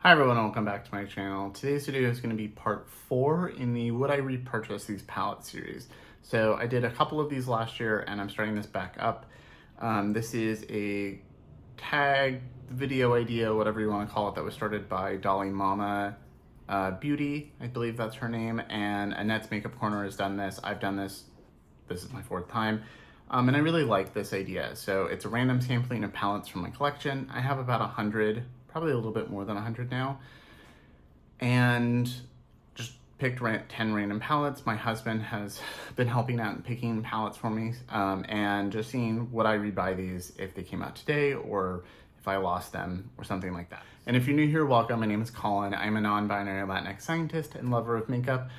Hi everyone, welcome back to my channel. Today's video is going to be part 4 in the Would I Repurchase These Palette series. So I did a couple of these last year and I'm starting this back up. This is a tag video idea, whatever you want to call it, that was started by Dolly Mama Beauty, I believe that's her name, and Annette's Makeup Corner has done this. I've done this. This is my 4th time. And I really like this idea. So it's a random sampling of palettes from my collection. I have about 100, probably a little bit more than 100 now, and just picked 10 random palettes. My husband has been helping out and picking palettes for me, and just seeing would I rebuy these if they came out today or if I lost them or something like that. And if you're new here, welcome. My name is Colin. I'm a non-binary Latinx scientist and lover of makeup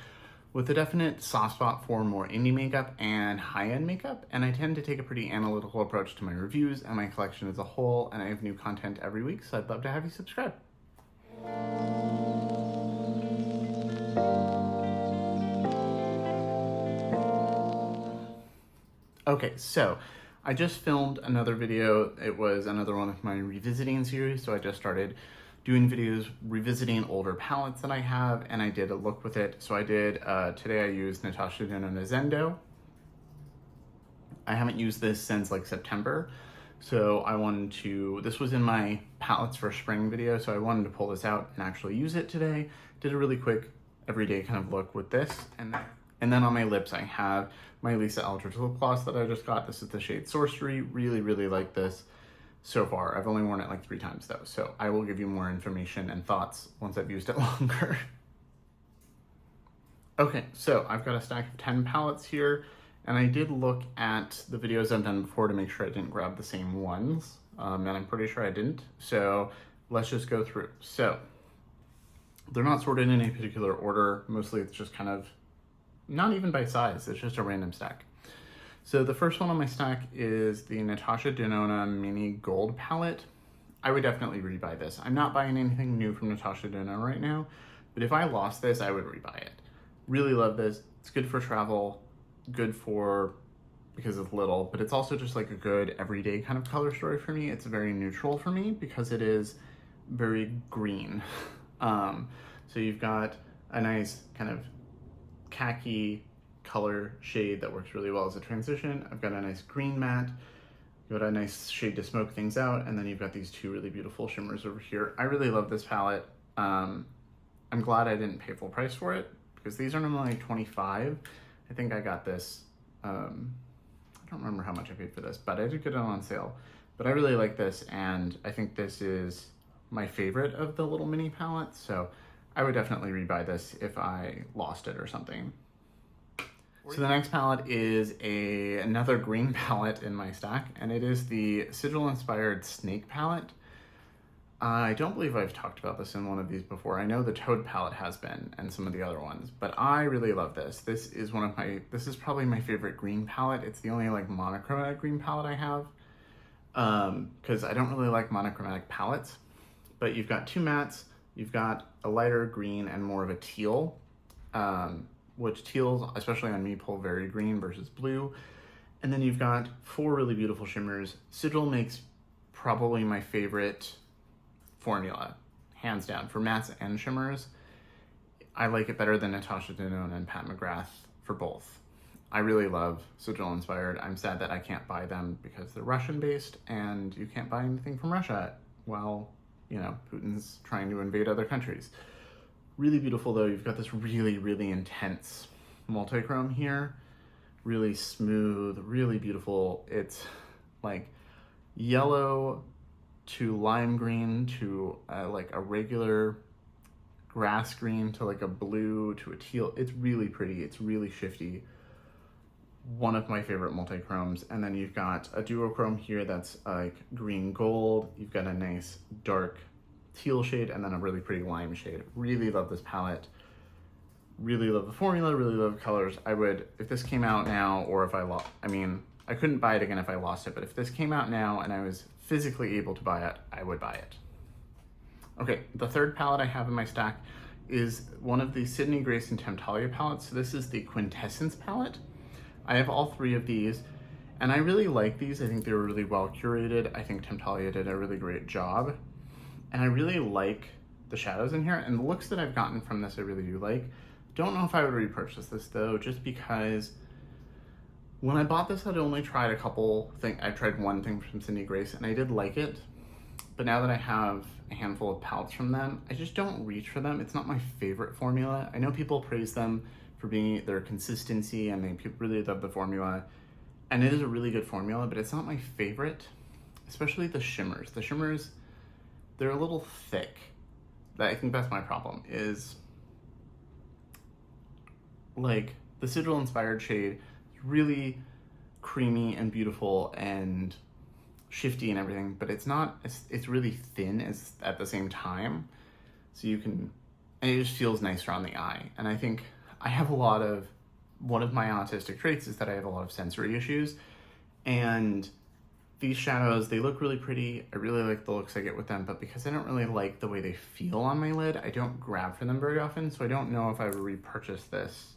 with a definite soft spot for more indie makeup and high-end makeup, and I tend to take a pretty analytical approach to my reviews and my collection as a whole, and I have new content every week, so I'd love to have you subscribe. Okay, so I just filmed another video. It was another one of my revisiting series, so I just started doing videos revisiting older palettes that I have, and I did a look with it. So I did, today I used Natasha Denona Zendo. I haven't used this since like September, so I wanted to, this was in my palettes for spring video, so I wanted to pull this out and actually use it today. Did a really quick everyday kind of look with this, and then on my lips I have my Lisa Eldridge lip gloss that I just got. This is the shade Sorcery. Really like this. So far, I've only worn it like 3 times though, so I will give you more information and thoughts once I've used it longer. Okay, so I've got a stack of 10 palettes here, and I did look at the videos I've done before to make sure I didn't grab the same ones, and I'm pretty sure I didn't, so let's just go through. So, they're not sorted in a particular order, mostly it's just kind of, not even by size, it's just a random stack. So the first one on my stack is the Natasha Denona Mini Gold Palette. I would definitely rebuy this. I'm not buying anything new from Natasha Denona right now, but if I lost this, I would rebuy it. Really love this. It's good for travel, good for, because it's little, but it's also just like a good everyday kind of color story for me. It's very neutral for me because it is very green. So you've got a nice kind of khaki color shade that works really well as a transition. I've got a nice green matte, you've got a nice shade to smoke things out, and then you've got these 2 really beautiful shimmers over here. I really love this palette. I'm glad I didn't pay full price for it because these are normally like 25. I think I got this, I don't remember how much I paid for this, but I did get it on sale. But I really like this, and I think this is my favorite of the little mini palettes, so I would definitely rebuy this if I lost it or something. So the next palette is another green palette in my stack, and it is the Sigil inspired Snake palette. I don't believe I've talked about this in one of these before. I know the Toad palette has been, and some of the other ones, but I really love this. This is probably my favorite green palette. It's the only like monochromatic green palette I have, because I don't really like monochromatic palettes. But you've got 2 mattes, you've got a lighter green and more of a teal, which teals, especially on me, pull very green versus blue. And then you've got 4 really beautiful shimmers. Sigil makes probably my favorite formula, hands down, for mattes and shimmers. I like it better than Natasha Denona and Pat McGrath for both. I really love Sigil inspired. I'm sad that I can't buy them because they're Russian based, and you can't buy anything from Russia while, you know, Putin's trying to invade other countries. Really beautiful though. You've got this really intense multi-chrome here. Really smooth, really beautiful. It's like yellow to lime green to like a regular grass green to like a blue to a teal. It's really pretty. It's really shifty. One of my favorite multi-chromes. And then you've got a duochrome here that's like green gold. You've got a nice dark teal shade and then a really pretty lime shade. Really love this palette. Really love the formula, really love the colors. I would, if this came out now, or if I couldn't buy it again if I lost it, but if this came out now and I was physically able to buy it, I would buy it. Okay, the third palette I have in my stack is one of the Sydney Grace and Temptalia palettes. So this is the Quintessence palette. I have all 3 of these, and I really like these. I think they were really well curated. I think Temptalia did a really great job. And I really like the shadows in here, and the looks that I've gotten from this I really do like. Don't know if I would repurchase this though, just because when I bought this I'd only tried a couple things. I tried one thing from Cindy Grace and I did like it, but now that I have a handful of palettes from them, I just don't reach for them. It's not my favorite formula. I know people praise them for being their consistency and they really love the formula, and it is a really good formula, but it's not my favorite, especially the shimmers. The shimmers, they're a little thick. I think that's my problem, is like the Sigil inspired shade is really creamy and beautiful and shifty and everything, but it's not, it's really thin at the same time. So you can, and it just feels nicer on the eye. And I think I have one of my autistic traits is that I have a lot of sensory issues, and these shadows, they look really pretty. I really like the looks I get with them, but because I don't really like the way they feel on my lid, I don't grab for them very often, so I don't know if I would repurchase this.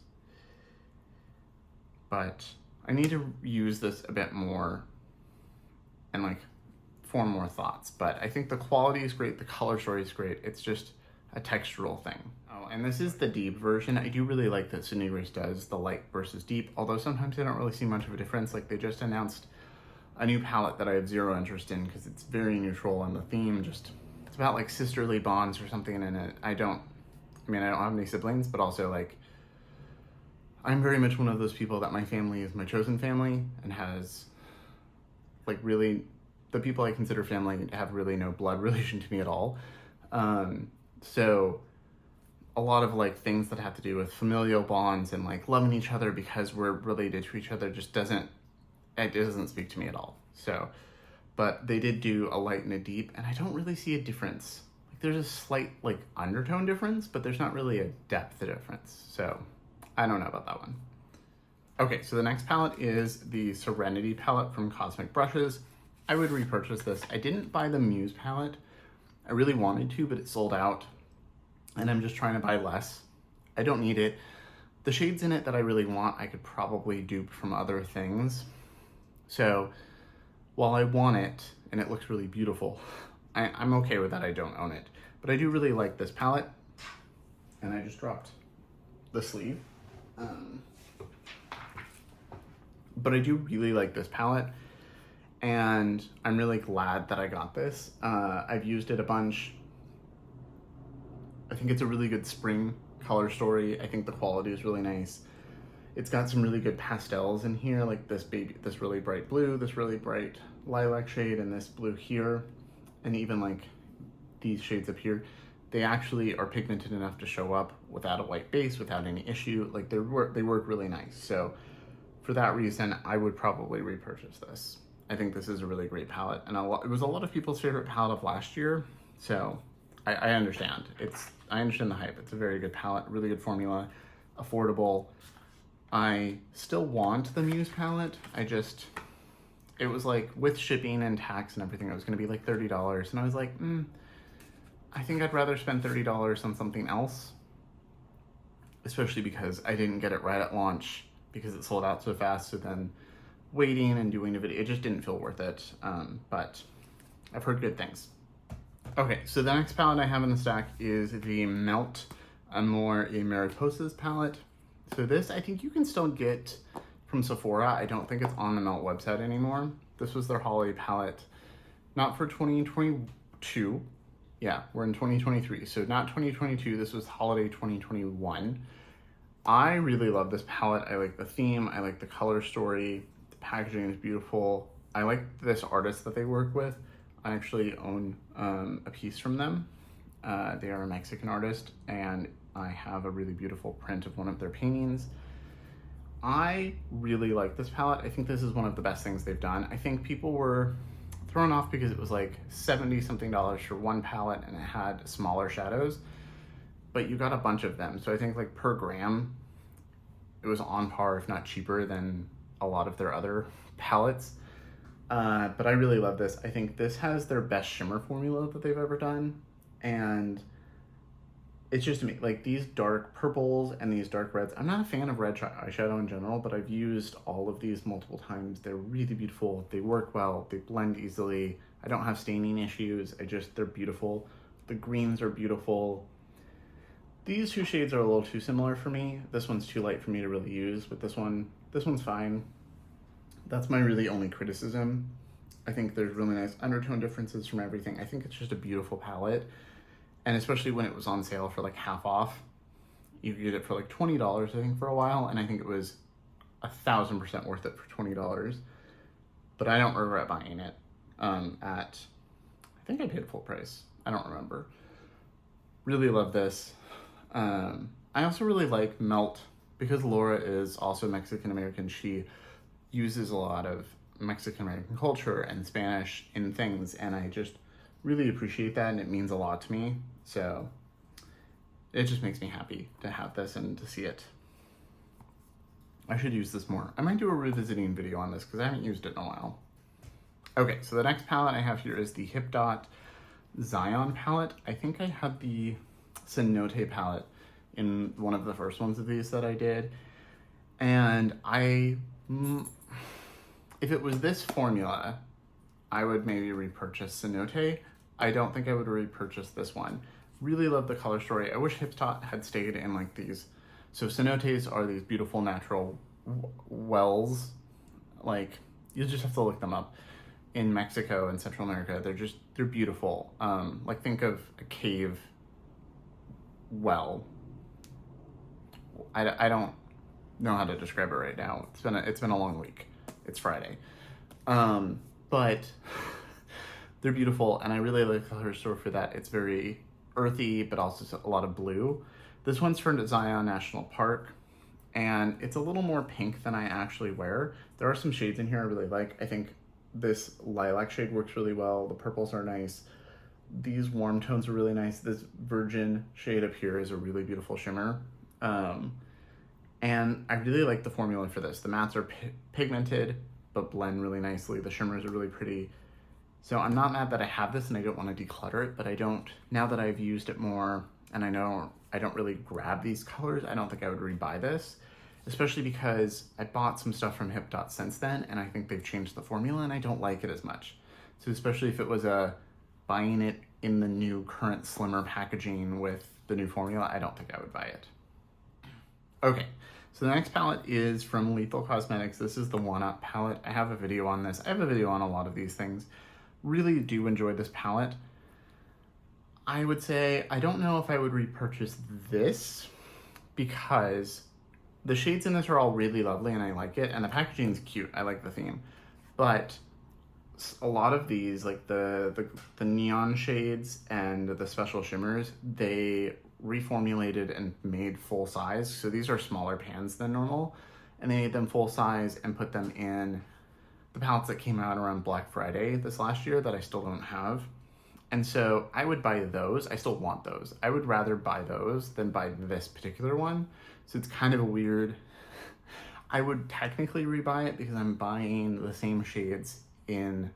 But I need to use this a bit more and like form more thoughts. But I think the quality is great, the color story is great. It's just a textural thing. Oh, and this is the deep version. I do really like that Cindy Grace does the light versus deep, although sometimes I don't really see much of a difference. Like they just announced a new palette that I have zero interest in because it's very neutral and the theme just, it's about like sisterly bonds or something, and I don't have any siblings, but also like I'm very much one of those people that my family is my chosen family and has like really, the people I consider family have really no blood relation to me at all. So a lot of like things that have to do with familial bonds and like loving each other because we're related to each other just doesn't speak to me at all. So, but they did do a light and a deep, and I don't really see a difference. Like there's a slight like undertone difference, but there's not really a depth difference. So I don't know about that one. Okay, so the next palette is the Serenity palette from Cosmic Brushes. I would repurchase this. I didn't buy the Muse palette. I really wanted to, but it sold out, and I'm just trying to buy less. I don't need it. The shades in it that I really want, I could probably dupe from other things. So while I want it, and it looks really beautiful, I'm okay with that. I don't own it, but I do really like this palette, and I just dropped the sleeve. But I do really like this palette, and I'm really glad that I got this. I've used it a bunch. I think it's a really good spring color story. I think the quality is really nice. It's got some really good pastels in here, like this really bright blue, this really bright lilac shade, and this blue here, and even like these shades up here. They actually are pigmented enough to show up without a white base, without any issue. Like they work really nice. So for that reason, I would probably repurchase this. I think this is a really great palette, and it was a lot of people's favorite palette of last year. So I understand. I understand the hype. It's a very good palette, really good formula, affordable. I still want the Muse palette. It was like with shipping and tax and everything, it was gonna be like $30, and I was like, I think I'd rather spend $30 on something else, especially because I didn't get it right at launch because it sold out so fast. So then waiting and doing a video, it just didn't feel worth it. But I've heard good things. Okay, so the next palette I have in the stack is the Melt Amore Mariposas palette. So this, I think you can still get from Sephora. I don't think it's on the Melt website anymore. This was their holiday palette, not for 2022. Yeah, we're in 2023, so not 2022. This was holiday 2021. I really love this palette. I like the theme. I like the color story. The packaging is beautiful. I like this artist that they work with. I actually own a piece from them. They are a Mexican artist, and I have a really beautiful print of one of their paintings. I really like this palette. I think this is one of the best things they've done. I think people were thrown off because it was like $70-something for one palette and it had smaller shadows, but you got a bunch of them. So I think like per gram, it was on par, if not cheaper than a lot of their other palettes. But I really love this. I think this has their best shimmer formula that they've ever done. And it's just like these dark purples and these dark reds. I'm not a fan of red eyeshadow in general, but I've used all of these multiple times. They're really beautiful. They work well. They blend easily. I don't have staining issues. They're beautiful. The greens are beautiful. These two shades are a little too similar for me. This one's too light for me to really use, but this one's fine. That's my really only criticism. I think there's really nice undertone differences from everything. I think it's just a beautiful palette. And especially when it was on sale for like half off, you could get it for like $20, I think, for a while. And I think it was 1,000% worth it for $20. But I don't regret buying it I think I paid full price. I don't remember. Really love this. I also really like Melt, because Laura is also Mexican American. She uses a lot of Mexican American culture and Spanish in things, and I just really appreciate that, and it means a lot to me. So it just makes me happy to have this and to see it. I should use this more. I might do a revisiting video on this because I haven't used it in a while. Okay, so the next palette I have here is the Hip Dot Zion palette. I think I had the Cenote palette in one of the first ones of these that I did. And if it was this formula, I would maybe repurchase Cenote. I don't think I would repurchase this one. Really love the color story. I wish Hip Dot had stayed in like these. So cenotes are these beautiful natural wells. Like, you just have to look them up. In Mexico and Central America, they're beautiful. Like, think of a cave well. I don't know how to describe it right now. It's been a long week. It's Friday. But they're beautiful, and I really like the color story for that. It's very earthy, but also a lot of blue. This one's from Zion National Park, and it's a little more pink than I actually wear. There are some shades in here I really like. I think this lilac shade works really well. The purples are nice. These warm tones are really nice. This virgin shade up here is a really beautiful shimmer. And I really like the formula for this. The mattes are pigmented, but blend really nicely. The shimmers are really pretty. So I'm not mad that I have this and I don't want to declutter it, but now that I've used it more and I know I don't really grab these colors, I don't think I would rebuy this, especially because I bought some stuff from Hip Dot since then, and I think they've changed the formula and I don't like it as much. So especially if it was buying it in the new current slimmer packaging with the new formula, I don't think I would buy it. Okay, so the next palette is from Lethal Cosmetics. This is the One Up palette. I have a video on this. I have a video on a lot of these things. Really do enjoy this palette. I would say, I don't know if I would repurchase this because the shades in this are all really lovely and I like it, and the packaging is cute. I like the theme. But a lot of these, like the neon shades and the special shimmers, they reformulated and made full size. So these are smaller pans than normal, and they made them full size and put them in the palettes that came out around Black Friday this last year that I still don't have. And so I would buy those. I still want those. I would rather buy those than buy this particular one. So it's kind of a weird, I would technically rebuy it because I'm buying the same shades in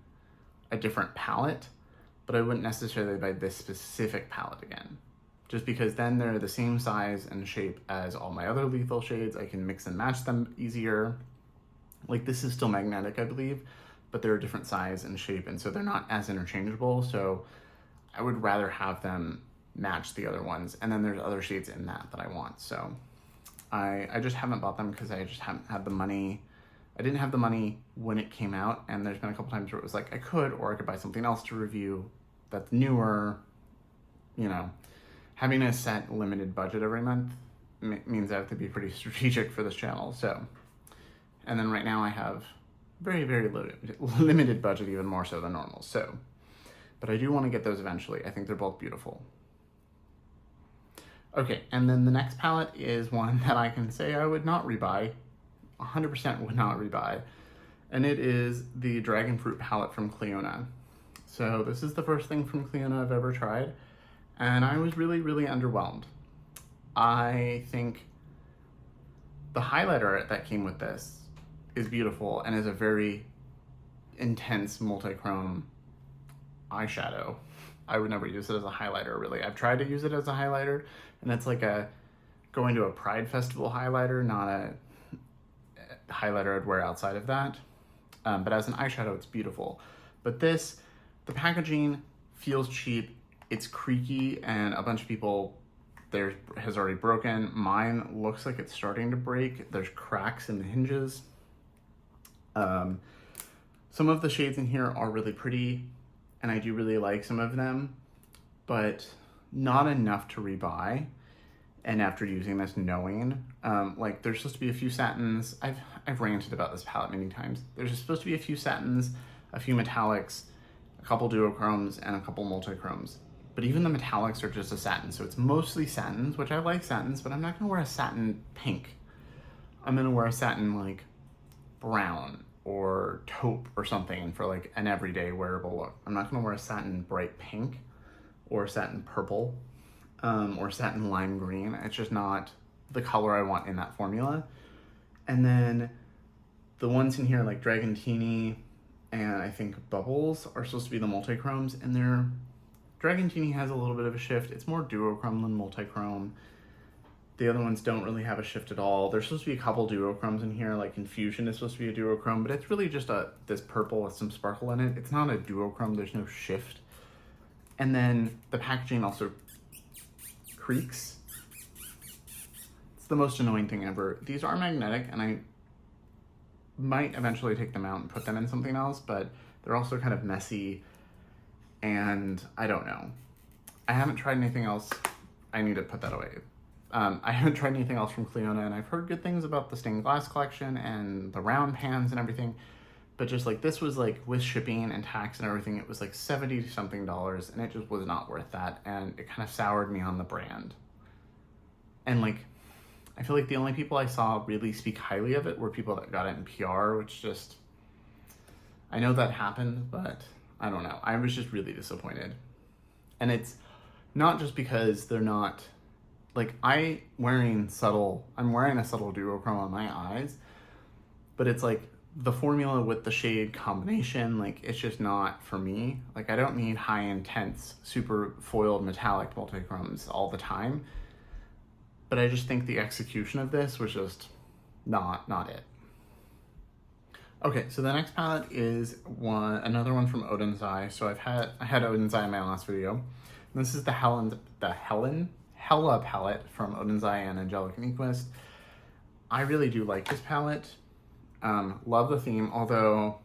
a different palette, but I wouldn't necessarily buy this specific palette again. Just because then they're the same size and shape as all my other Lethal shades. I can mix and match them easier. Like, this is still magnetic, I believe, but they're a different size and shape, and so they're not as interchangeable. So I would rather have them match the other ones, and then there's other shades in that I want. So I just haven't bought them because I just haven't had the money. I didn't have the money when it came out, and there's been a couple times where it was like I could buy something else to review that's newer. You know, having a set limited budget every month means I have to be pretty strategic for this channel. So, and then right now I have very, very limited budget, even more so than normal. So, but I do want to get those eventually. I think they're both beautiful. Okay, and then the next palette is one that I can say I would not rebuy, 100% would not rebuy, and it is the Dragon Fruit palette from Clionadh. So this is the first thing from Clionadh I've ever tried, and I was really, really underwhelmed. I think the highlighter that came with this is beautiful and is a very intense multi-chrome eyeshadow. I would never use it as a highlighter, really. I've tried to use it as a highlighter, and it's like going to a Pride Festival highlighter, not a highlighter I'd wear outside of that. But as an eyeshadow, it's beautiful. But this, the packaging feels cheap. It's creaky, and a bunch of people there has already broken. Mine looks like it's starting to break. There's cracks in the hinges. Some of the shades in here are really pretty, and I do really like some of them, but not enough to rebuy. And after using this, knowing, like there's supposed to be a few satins. I've ranted about this palette many times. There's supposed to be a few satins, a few metallics, a couple duochromes, and a couple multichromes. But even the metallics are just a satin, so it's mostly satins, which I like satins, but I'm not gonna wear a satin pink. I'm gonna wear a satin like brown or taupe or something for like an everyday wearable look. I'm not gonna wear a satin bright pink or satin purple or satin lime green. It's just not the color I want in that formula. And then the ones in here like Dragantini and I think Bubbles are supposed to be the multichromes, and they're Dragantini has a little bit of a shift. It's more duochrome than multichrome. The other ones don't really have a shift at all. There's supposed to be a couple duochromes in here, like Infusion is supposed to be a duochrome, but it's really just this purple with some sparkle in it. It's not a duochrome, there's no shift. And then the packaging also creaks. It's the most annoying thing ever. These are magnetic, and I might eventually take them out and put them in something else, but they're also kind of messy, and I don't know. I haven't tried anything else. I need to put that away. I haven't tried anything else from Cliona, and I've heard good things about the stained glass collection and the round pans and everything, but just like this was like with shipping and tax and everything, it was like $70 something, and it just was not worth that, and it kind of soured me on the brand. And like, I feel like the only people I saw really speak highly of it were people that got it in PR, which just, I know that happened, but I don't know. I was just really disappointed. And it's not just because they're not, like I'm wearing a subtle duochrome on my eyes, but it's like the formula with the shade combination, like it's just not for me. Like I don't need high intense, super foiled metallic multichromes all the time. But I just think the execution of this was just not it. Okay, so the next palette is another one from Odins Eye. So I had Odins Eye in my last video. And this is the Hella palette from Odins Eye and Angelic and Equist. I really do like this palette. Love the theme, although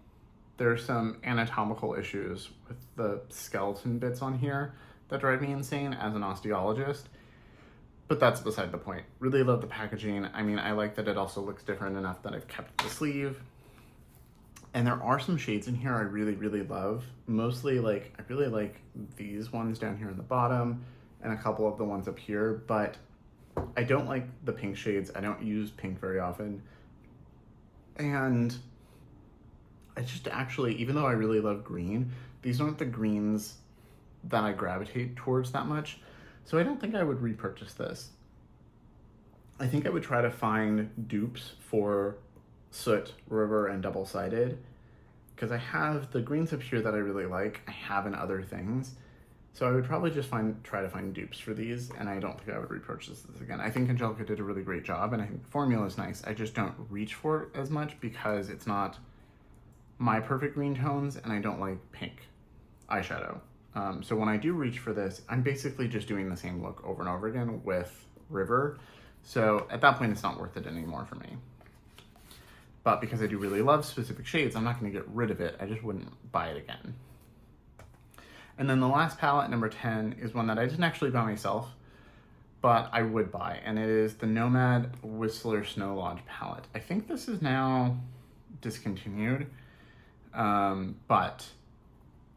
there's some anatomical issues with the skeleton bits on here that drive me insane as an osteologist. But that's beside the point. Really love the packaging. I mean, I like that it also looks different enough that I've kept the sleeve. And there are some shades in here I really, really love. Mostly like, I really like these ones down here in the bottom and a couple of the ones up here, but I don't like the pink shades. I don't use pink very often. And I just actually, even though I really love green, these aren't the greens that I gravitate towards that much. So I don't think I would repurchase this. I think I would try to find dupes for Soot, River, and Double-Sided, because I have the greens up here that I really like. I have in other things. So I would probably just try to find dupes for these, and I don't think I would repurchase this again. I think Angelica did a really great job, and I think the formula is nice. I just don't reach for it as much because it's not my perfect green tones, and I don't like pink eyeshadow. So when I do reach for this, I'm basically just doing the same look over and over again with River. So at that point, it's not worth it anymore for me. But because I do really love specific shades, I'm not going to get rid of it. I just wouldn't buy it again. And then the last palette, number 10, is one that I didn't actually buy myself, but I would buy. And it is the Nomad Whistler Snow Lodge palette. I think this is now discontinued, but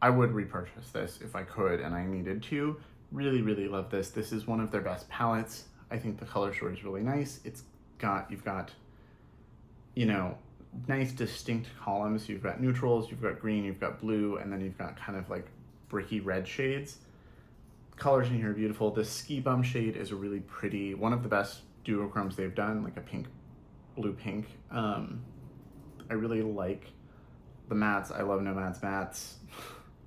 I would repurchase this if I could and I needed to. Really, really love this. This is one of their best palettes. I think the color story is really nice. You've got, you know, nice distinct columns. You've got neutrals, you've got green, you've got blue, and then you've got kind of like bricky red shades. Colors in here are beautiful. This Ski Bum shade is a really pretty, one of the best duochromes they've done, like a pink, blue pink. I really like the mattes. I love Nomad's mattes.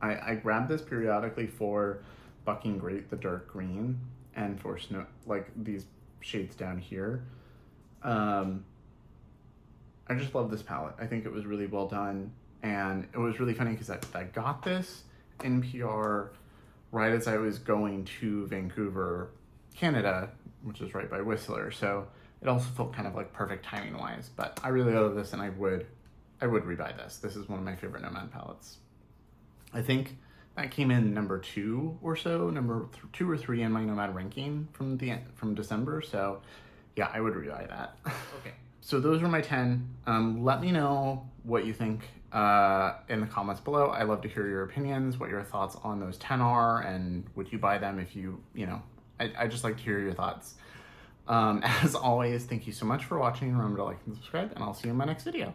I grab this periodically for Bucking Great, the dark green, and for snow, like these shades down here. I just love this palette. I think it was really well done, and it was really funny because I got this in PR right as I was going to Vancouver, Canada, which is right by Whistler. So it also felt kind of like perfect timing wise, but I really love this and I would rebuy this. This is one of my favorite Nomad palettes. I think that came in number 2 or so, number 2 or 3 in my Nomad ranking from December. So yeah, I would rebuy that. Okay. So those were my 10. Let me know what you think in the comments below. I love to hear your opinions, what your thoughts on those 10 are, and would you buy them if you know, I just like to hear your thoughts. As always, thank you so much for watching. Remember to like and subscribe, and I'll see you in my next video.